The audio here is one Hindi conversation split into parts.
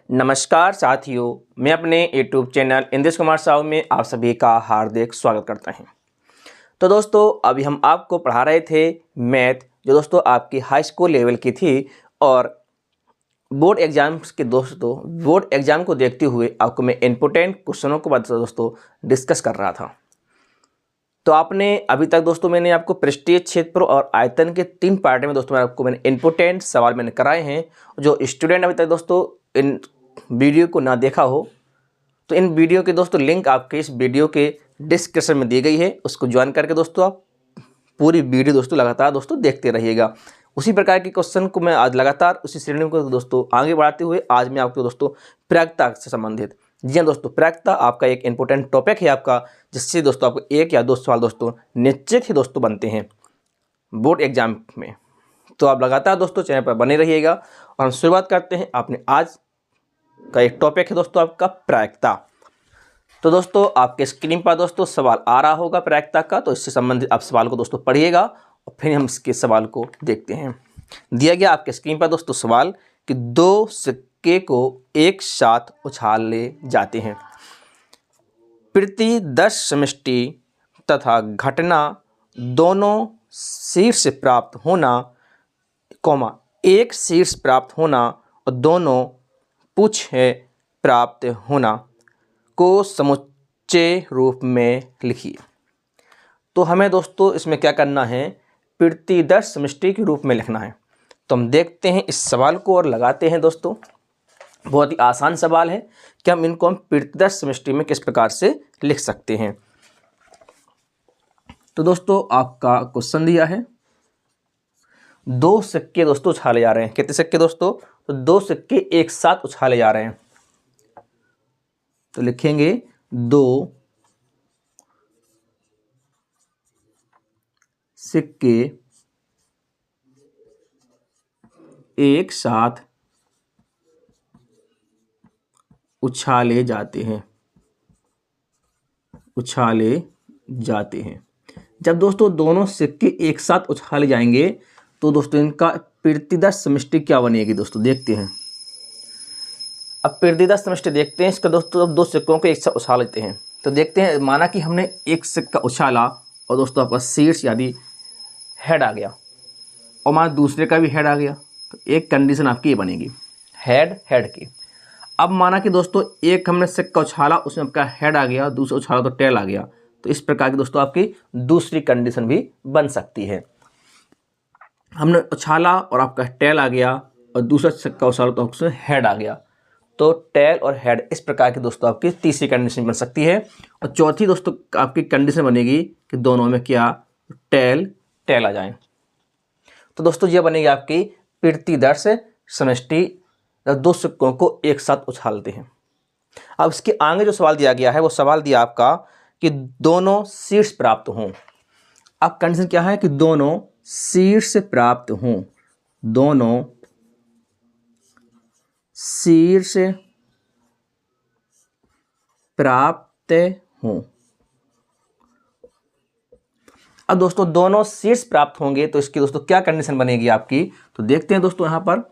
नमस्कार साथियों, मैं अपने यूट्यूब चैनल इंद्रेश कुमार साहू में आप सभी का हार्दिक स्वागत करता हूं। तो दोस्तों, अभी हम आपको पढ़ा रहे थे मैथ, जो दोस्तों आपकी हाई स्कूल लेवल की थी और बोर्ड एग्जाम को देखते हुए आपको मैं इम्पोर्टेंट क्वेश्चनों को दोस्तों डिस्कस कर रहा था। तो आपने अभी तक दोस्तों मैंने आपको पृष्ठीय, क्षेत्र और आयतन के 3 पार्ट में दोस्तों मैंने इम्पोर्टेंट सवाल मैंने कराए हैं। जो स्टूडेंट अभी तक दोस्तों इन वीडियो को ना देखा हो तो इन वीडियो के दोस्तों लिंक आपके इस वीडियो के डिस्क्रिप्शन में दी गई है, उसको ज्वाइन करके दोस्तों आप पूरी वीडियो दोस्तों लगातार दोस्तों देखते रहिएगा। उसी प्रकार के क्वेश्चन को मैं आज लगातार उसी श्रेणी को दोस्तों आगे बढ़ाते हुए आज मैं आपको दोस्तों प्रायिकता से संबंधित, जी हाँ दोस्तों, प्रायिकता आपका एक इंपॉर्टेंट टॉपिक है आपका, जिससे दोस्तों आपको 1 या 2 सवाल दोस्तों निश्चित ही दोस्तों बनते हैं बोर्ड एग्जाम में। तो आप लगातार दोस्तों चैनल पर बने रहिएगा और हम शुरुआत करते हैं। आपने आज का एक टॉपिक है दोस्तों आपका प्रायिकता। तो दोस्तों आपके स्क्रीन पर दोस्तों सवाल आ रहा होगा प्रायिकता का, तो इससे संबंधित आप सवाल को दोस्तों पढ़िएगा और फिर हम इसके सवाल को देखते हैं। दिया गया आपके स्क्रीन पर दोस्तों सवाल कि 2 सिक्के को एक साथ उछाले जाते हैं, प्रति 10 समष्टि तथा घटना दोनों शीर्ष प्राप्त होना, एक शीर्ष प्राप्त होना और दोनों पुच्छ प्राप्त होना को समुच्चय रूप में लिखिए। तो हमें दोस्तों इसमें क्या करना है, प्रति 10 समष्टि के रूप में लिखना है। तो हम देखते हैं इस सवाल को और लगाते हैं दोस्तों। बहुत ही आसान सवाल है कि हम इनको प्रति 10 समष्टि में किस प्रकार से लिख सकते हैं। तो दोस्तों आपका क्वेश्चन दिया है 2 सिक्के दोस्तों उछाले जा रहे हैं। कितने सिक्के दोस्तों? तो 2 सिक्के एक साथ उछाले जा रहे हैं। तो लिखेंगे 2 सिक्के एक साथ उछाले जाते हैं। जब दोस्तों दोनों सिक्के एक साथ उछाले जाएंगे तो दोस्तों इनका प्रति 10 समष्टि क्या बनेगी दोस्तों, देखते हैं। अब प्रति 10 समष्टि देखते हैं इसका दोस्तों। अब 2 सिक्कों को एक साथ उछाल लेते हैं तो देखते हैं, माना कि हमने एक सिक्का उछाला और दोस्तों आपका शीर्ष यानी हेड आ गया और माना दूसरे का भी हेड आ गया, तो एक कंडीशन आपकी ये बनेगी हेड की। अब माना कि दोस्तों एक हमने सिक्का उछाला, उसमें आपका हेड आ गया, दूसरा उछाला तो टेल आ गया, तो इस प्रकार की दोस्तों आपकी दूसरी कंडीशन भी बन सकती है। हमने उछाला और आपका टेल आ गया और दूसरा सिक्का उछाला तो उसमें हेड आ गया, तो टेल और हेड, इस प्रकार की दोस्तों आपकी तीसरी कंडीशन बन सकती है। और चौथी दोस्तों आपकी कंडीशन बनेगी कि दोनों में क्या टेल आ जाए। तो दोस्तों ये बनेगी आपकी प्रति 10 समष्टि, 2 सिक्कों को एक साथ उछालते हैं। अब इसके आगे जो सवाल दिया गया है वो सवाल दिया आपका कि दोनों शीर्ष प्राप्त हों। अब कंडीशन क्या है कि दोनों शीर्ष प्राप्त हों, दोनों शीर्ष प्राप्त हों। अब दोस्तों दोनों शीर्ष प्राप्त होंगे तो इसकी दोस्तों क्या कंडीशन बनेगी आपकी, तो देखते हैं दोस्तों। यहां पर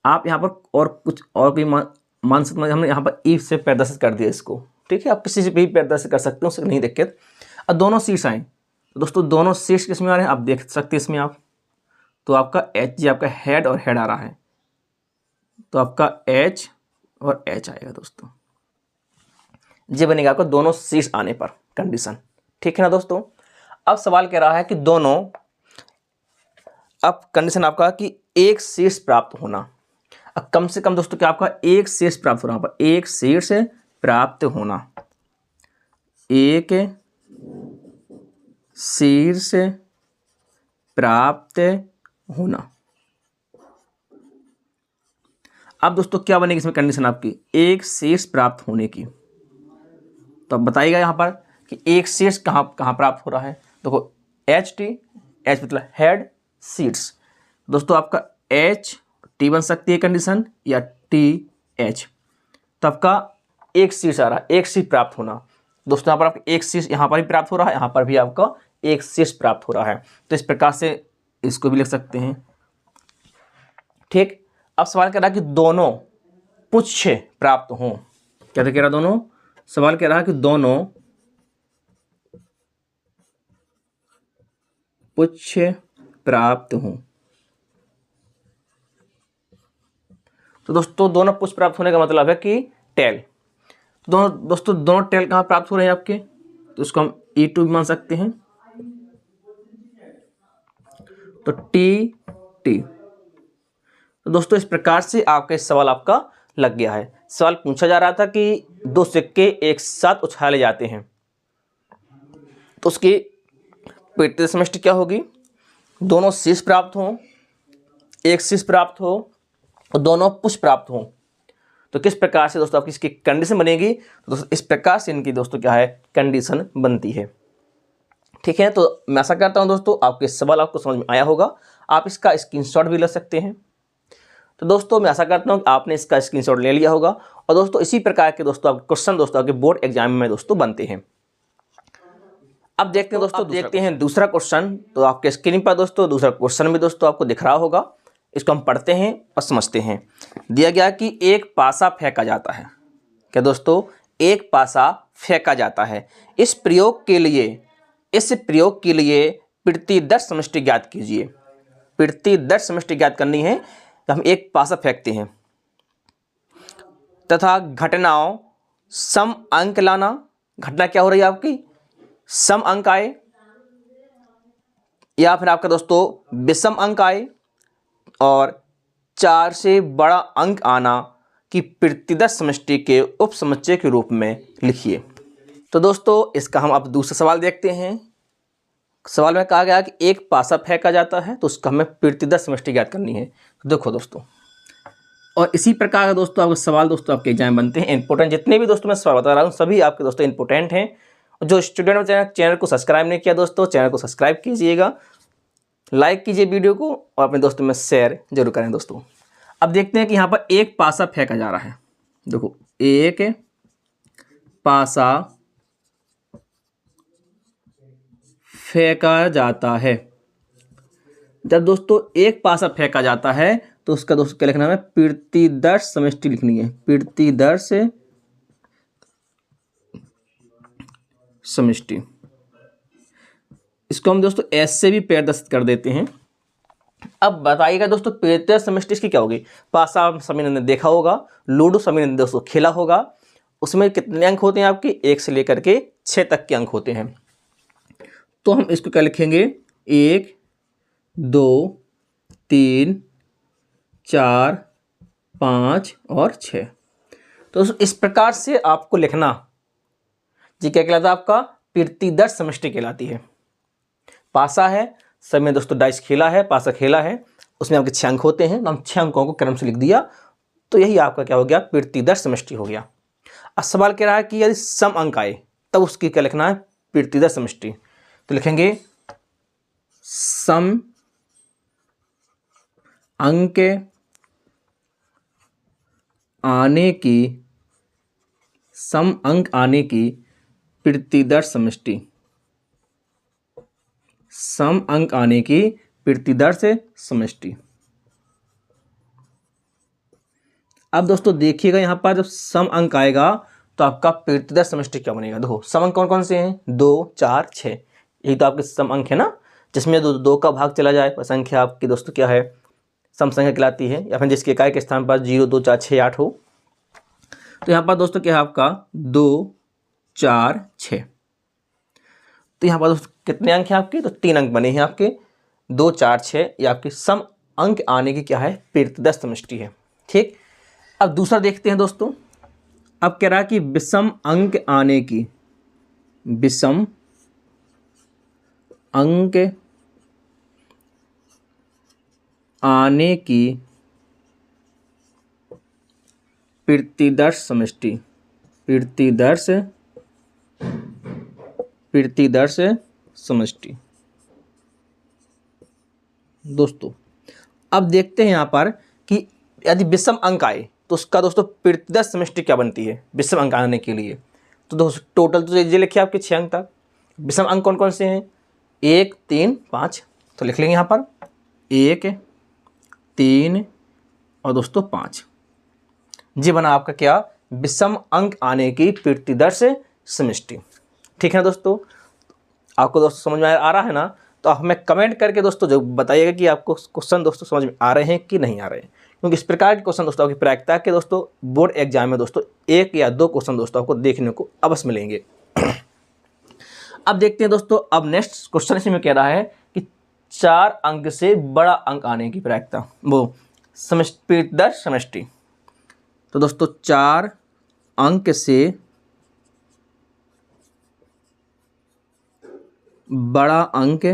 आप यहां पर और कुछ और कोई मान सकते हैं, हमने यहां पर इफ से प्रदर्शित कर दिया इसको, ठीक है। आप किसी से भी प्रदर्शित कर सकते हो, उससे नहीं दिक्कत। अब दोनों शीर्ष आए तो दोस्तों दोनों शीर्ष किस में आ रहे हैं आप देख सकते हैं इसमें आप, तो आपका एच जी आपका हेड और हेड आ रहा है, तो आपका एच और एच आएगा दोस्तों। ये बनेगा आपका दोनों शीर्ष आने पर कंडीशन, ठीक है ना दोस्तों। अब सवाल कह रहा है कि दोनों, अब कंडीशन आपका कि एक शीर्ष प्राप्त होना। अब कम से कम दोस्तों क्या आपका एक शीर्ष प्राप्त होना, पर एक शीर्ष प्राप्त होना, एक शीर्ष प्राप्त होना। अब दोस्तों क्या बनेगी इसमें कंडीशन आपकी, एक शीर्ष प्राप्त होने की। तो अब बताइएगा यहां पर कि एक शीर्ष कहां प्राप्त हो रहा है। देखो एच मतलब हेड शीर्ष, दोस्तों आपका एच टी बन सकती है कंडीशन या टी एच। तो आपका एक शीर्ष आ रहा है, एक शीर्ष प्राप्त होना। दोस्तों यहाँ पर आपका एक शीर्ष यहाँ पर भी प्राप्त हो रहा है, यहाँ पर भी आपका एक शीर्ष प्राप्त हो रहा है। तो इस प्रकार से इसको भी लिख सकते हैं, ठीक। अब सवाल कह रहा कि दोनों पुच्छ प्राप्त हों। क्या कह रहा दोनों? सवाल कह रहा कि दोनों पुच्छ प्राप्त हों। तो दोस्तों दोनों पुच्छ प्राप्त होने का मतलब है कि टेल। दोनों टेल कहाँ प्राप्त हो रहे हैं आपके? तो इसको हम E2 भी मान सकते हैं। तो टी। तो दोस्तों इस प्रकार से आपका इस सवाल आपका लग गया है। सवाल पूछा जा रहा था कि दो सिक्के एक साथ उछाले जाते हैं तो उसकी पृथ्वी समष्टि क्या होगी? दोनों शीर्ष प्राप्त हों, एक शीर्ष प्राप्त हो और दोनों पुच्छ प्राप्त हों। तो किस प्रकार से दोस्तों आपकी इसकी कंडीशन बनेगी? तो दोस्तों इस प्रकार से इनकी दोस्तों क्या है, कंडीशन बनती है। ठीक है, तो मैं आशा करता हूं दोस्तों आपके सवाल आपको समझ में आया होगा। आप इसका स्क्रीनशॉट भी ले सकते हैं। तो दोस्तों मैं आशा करता हूं कि आपने इसका स्क्रीनशॉट ले लिया होगा। और दोस्तों इसी प्रकार के दोस्तों आपके क्वेश्चन दोस्तों आपके बोर्ड एग्जाम में दोस्तों बनते हैं। अब देखते हैं दोस्तों, देखते हैं दूसरा क्वेश्चन। तो आपके स्क्रीन पर दोस्तों दूसरा क्वेश्चन भी दोस्तों आपको दिख रहा होगा। इसको हम पढ़ते हैं और समझते हैं। दिया गया कि एक पासा फेंका जाता है। क्या दोस्तों? एक पासा फेंका जाता है। इस प्रयोग के लिए प्रतिदर्श समष्टि ज्ञात कीजिए। प्रतिदर्श समष्टि ज्ञात करनी है। तो हम एक पासा फेंकते हैं तथा घटनाओं सम अंक लाना। घटना क्या हो रही है आपकी? सम अंक आए या फिर आपका दोस्तों विषम अंक आए और 4 से बड़ा अंक आना की प्रतिदर्श समष्टि के उपसमुच्चय के रूप में लिखिए। तो दोस्तों इसका हम अब दूसरा सवाल देखते हैं। सवाल में कहा गया कि एक पासा फेंका जाता है तो उसका हमें प्रतिदर्श समष्टि ज्ञात करनी है। तो देखो दोस्तों, और इसी प्रकार का दोस्तों आपके सवाल दोस्तों आपके एग्जाम बनते हैं। इंपॉर्टेंट जितने भी दोस्तों मैं सवाल बता रहा हूँ सभी आपके दोस्तों इंपॉर्टेंट हैं। जो स्टूडेंट चैनल को सब्सक्राइब नहीं किया दोस्तों, चैनल को सब्सक्राइब कीजिएगा, लाइक कीजिए वीडियो को और अपने दोस्तों में शेयर जरूर करें दोस्तों। अब देखते हैं कि यहाँ पर एक पासा फेंका जा रहा है। देखो, एक पासा फेंका जाता है। जब दोस्तों एक पासा फेंका जाता है तो उसका दोस्तों क्या लिखना है? प्रतिदर्श समष्टि लिखनी है। प्रतिदर्श समष्टि। इसको हम दोस्तों एस से भी प्रदर्शित कर देते हैं। अब बताइएगा दोस्तों प्रतिदर्श समष्टि इसकी क्या होगी? पासा सभी ने देखा होगा, लूडो सभी ने दोस्तों खेला होगा। उसमें कितने अंक होते हैं आपके? 1 से लेकर के 6 तक के अंक होते हैं। तो हम इसको क्या लिखेंगे? 1 2 3 4 5 और 6। तो इस प्रकार से आपको लिखना जी क्या कहलाता है? आपका प्रतिदर्श समष्टि कहलाती है। पासा है, सब में दोस्तों डाइस खेला है, पासा खेला है, उसमें आपके 6 अंक होते हैं। हम 6 अंकों को क्रम से लिख दिया तो यही आपका क्या हो गया? प्रतिदर्श समष्टि हो गया। अब सवाल कह रहा है कि यदि सम अंक आए तब उसकी क्या लिखना है? प्रतिदर्श समष्टि। तो लिखेंगे सम अंक आने की प्रतिदर्श समष्टि। सम अंक आने की प्रतिदर्श समष्टि। अब दोस्तों देखिएगा यहाँ पर जब सम अंक आएगा तो आपका प्रतिदर्श समष्टि क्या बनेगा? देखो सम अंक कौन कौन से हैं? 2 4 6। यही तो आपके सम अंक है ना, जिसमें दो का भाग चला जाए तो संख्या आपकी दोस्तों क्या है? सम संख्या कहलाती है। या फिर जिसके इकाई के स्थान पर 0 2 4 6 8 हो। तो यहाँ पर दोस्तों क्या है आपका? 2 4 6। तो यहाँ पर दोस्तों कितने अंक हैं आपके? तो 3 अंक बने हैं आपके। 2 4 6 ये आपके सम अंक आने की क्या है? प्रतिदर्श समष्टि है। ठीक, अब दूसरा देखते हैं दोस्तों। अब कह रहा है कि विषम अंक आने की, विषम अंक आने की प्रतिदर्श समष्टि। प्रतिदर्श समष्टि। दोस्तों अब देखते हैं यहाँ पर कि यदि विषम अंक आए तो उसका दोस्तों प्रतिदर्श समष्टि क्या बनती है विषम अंक आने के लिए? तो दोस्तों टोटल तो ये लिखिए आपके 6 अंक तक। विषम अंक कौन कौन से हैं? 1 3 5। तो लिख लेंगे यहाँ पर 1 3 और दोस्तों 5। जी बना आपका क्या, विषम अंक आने की प्रवृत्ति दर से समष्टि। ठीक है ना दोस्तों, आपको दोस्तों समझ में आ रहा है ना? तो आप हमें कमेंट करके दोस्तों जो बताइएगा कि आपको क्वेश्चन दोस्तों समझ में आ रहे हैं कि नहीं आ रहे हैं, क्योंकि इस प्रकार के क्वेश्चन दोस्तों आपकी प्रायिकता के दोस्तों बोर्ड एग्जाम में दोस्तों 1 या 2 क्वेश्चन दोस्तों आपको देखने को अवश्य मिलेंगे। अब देखते हैं दोस्तों, अब नेक्स्ट क्वेश्चन इसमें कह रहा है कि 4 अंक से बड़ा अंक आने की प्रायिकता, वो समष्टि दर समष्टि। तो दोस्तों 4 अंक से बड़ा अंक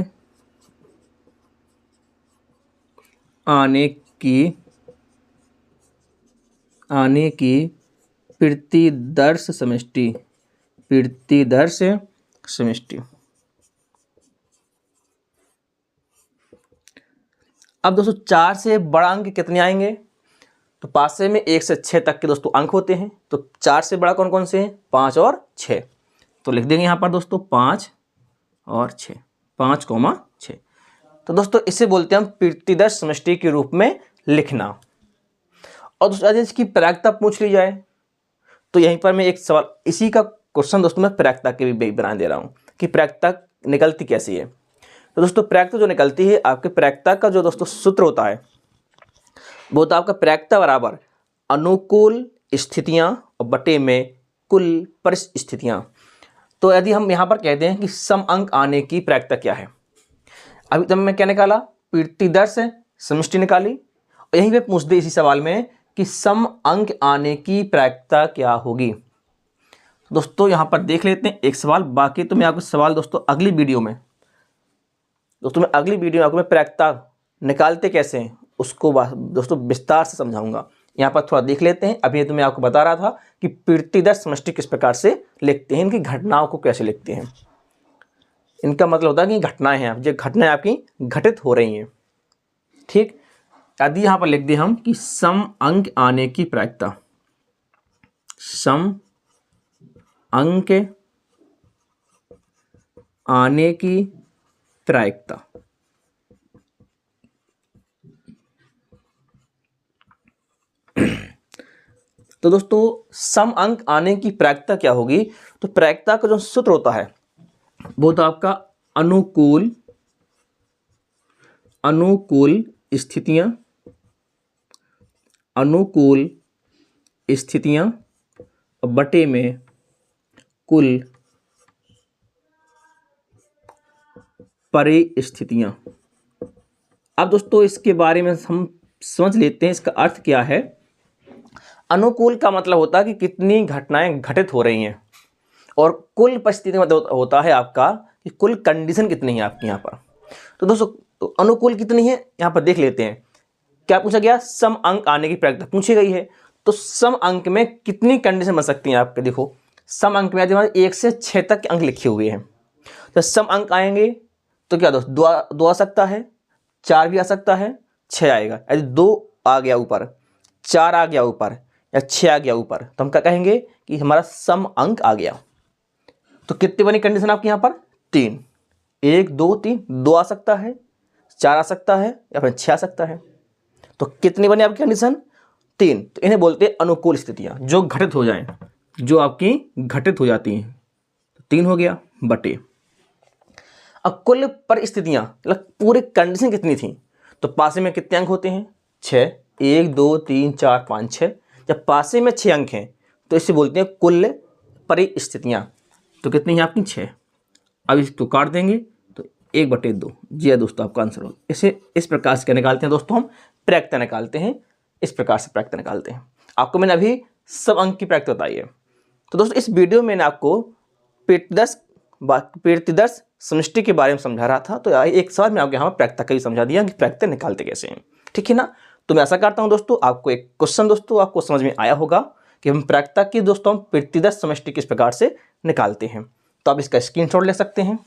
आने की प्रवृत्ति दर से समष्टि, प्रवृत्ति दर से समष्टि। अब दोस्तों 4 से बड़ा अंक कितने आएंगे? तो पासे में 1 से 6 तक के दोस्तों अंक होते हैं। तो 4 से बड़ा कौन कौन से हैं? 5 और 6। तो लिख देंगे यहाँ पर दोस्तों 5 और 6, 5,6। तो दोस्तों इसे बोलते हैं हम प्रवृत्ति दर समष्टि के रूप में लिखना। और दोस्तों यदि इसकी प्रायिकता पूछ ली जाए तो यहीं पर मैं एक सवाल, इसी का क्वेश्चन दोस्तों मैं प्रायिकता के भी बना दे रहा हूँ कि प्रायिकता निकलती कैसी है। तो दोस्तों प्रायिकता जो निकलती है, आपके प्रायिकता का जो दोस्तों सूत्र होता है वो तो आपका प्रायिकता बराबर अनुकूल स्थितियां और बटे में कुल परिस्थितियां। तो यदि हम यहाँ पर कहते हैं कि सम अंक आने की प्रायिकता क्या है, अभी तक मैं क्या निकाला, प्रवृत्ति दर से समष्टि निकाली, और यहीं पे पूछ दे इसी सवाल में कि सम अंक आने की प्रायिकता क्या होगी। दोस्तों यहाँ पर देख लेते हैं एक सवाल, बाकी तो मैं आपको सवाल दोस्तों अगली वीडियो में आपको मैं प्रायिकता निकालते कैसे हैं उसको दोस्तों विस्तार से समझाऊंगा। यहाँ पर थोड़ा देख लेते हैं। अभी तो मैं आपको बता रहा था कि प्रवृत्ति दर समष्टि किस प्रकार से लिखते हैं, इनकी घटनाओं को कैसे लिखते हैं। इनका मतलब होता है कि घटनाएं हैं, जो घटनाएं आपकी घटित हो रही हैं। ठीक, यदि यहाँ पर लिख दें हम कि सम अंक आने की प्रायिकता, सम अंक आने की प्रायिकता, तो दोस्तों सम अंक आने की प्रायिकता क्या होगी? तो प्रायिकता का जो सूत्र होता है वो तो आपका अनुकूल स्थितियां बटे में कुल परिस्थितियां। अब दोस्तों इसके बारे में हम समझ लेते हैं, इसका अर्थ क्या है। अनुकूल का मतलब होता है कि कितनी घटनाएं घटित हो रही हैं, और कुल परिस्थिति मतलब होता है आपका कि कुल कंडीशन कितनी है आपकी यहाँ पर। तो दोस्तों तो अनुकूल कितनी है यहाँ पर देख लेते हैं। क्या पूछा गया? सम अंक आने की प्रायिकता पूछी गई है। तो सम अंक में कितनी कंडीशन बन सकती हैं आपके? देखो सम अंक में 1 से 6 तक के अंक लिखे हुए हैं। तो सम अंक आएंगे तो क्या दोस्त, 2 आ सकता है, 4 भी आ सकता है, 6 आएगा। यदि 2 आ गया ऊपर, 4 आ गया ऊपर, या 6 आ गया ऊपर, तो हम क्या कहेंगे कि हमारा सम अंक आ गया। तो कितनी बनी कंडीशन आपकी यहाँ पर? 3। 1 2 3, 2 आ सकता है, 4 आ सकता है, या फिर 6 आ सकता है। तो कितनी बनी आपकी कंडीशन? 3। तो इन्हें बोलते हैं अनुकूल स्थितियां, जो घटित हो जाएं, जो आपकी घटित हो जाती हैं। 3 हो गया बटे, अब कुल परिस्थितियां मतलब पूरी कंडीशन कितनी थी? तो पासे में कितने अंक होते हैं? 6। 1 2 3 4 5 6। जब पासे में 6 अंक हैं तो इसे बोलते हैं कुल परिस्थितियां। तो कितनी हैं आपकी? 6। अब इसको काट देंगे तो 1/2। जी हाँ दोस्तों, आपका आंसर हो। इसे इस प्रकार से क्या निकालते हैं दोस्तों? हम प्रायिकता निकालते हैं। इस प्रकार से प्रायिकता निकालते हैं। आपको मैंने अभी सब अंक की प्रायिकता बताई है। तो दोस्तों इस वीडियो में मैंने आपको प्रवृत्ति दर समष्टि के बारे में समझा रहा था। तो एक सवाल मैं आपको यहाँ पर प्रायिकता का भी समझा दिया कि प्रायिकता निकालते कैसे हैं। ठीक है ना? तो मैं ऐसा करता हूँ दोस्तों, आपको एक क्वेश्चन दोस्तों आपको समझ में आया होगा कि हम प्रायिकता की दोस्तों हम प्रवृत्ति दर समष्टि किस प्रकार से निकालते हैं। तो आप इसका स्क्रीनशॉट ले सकते हैं।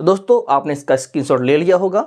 तो दोस्तों आपने इसका स्क्रीनशॉट ले लिया होगा।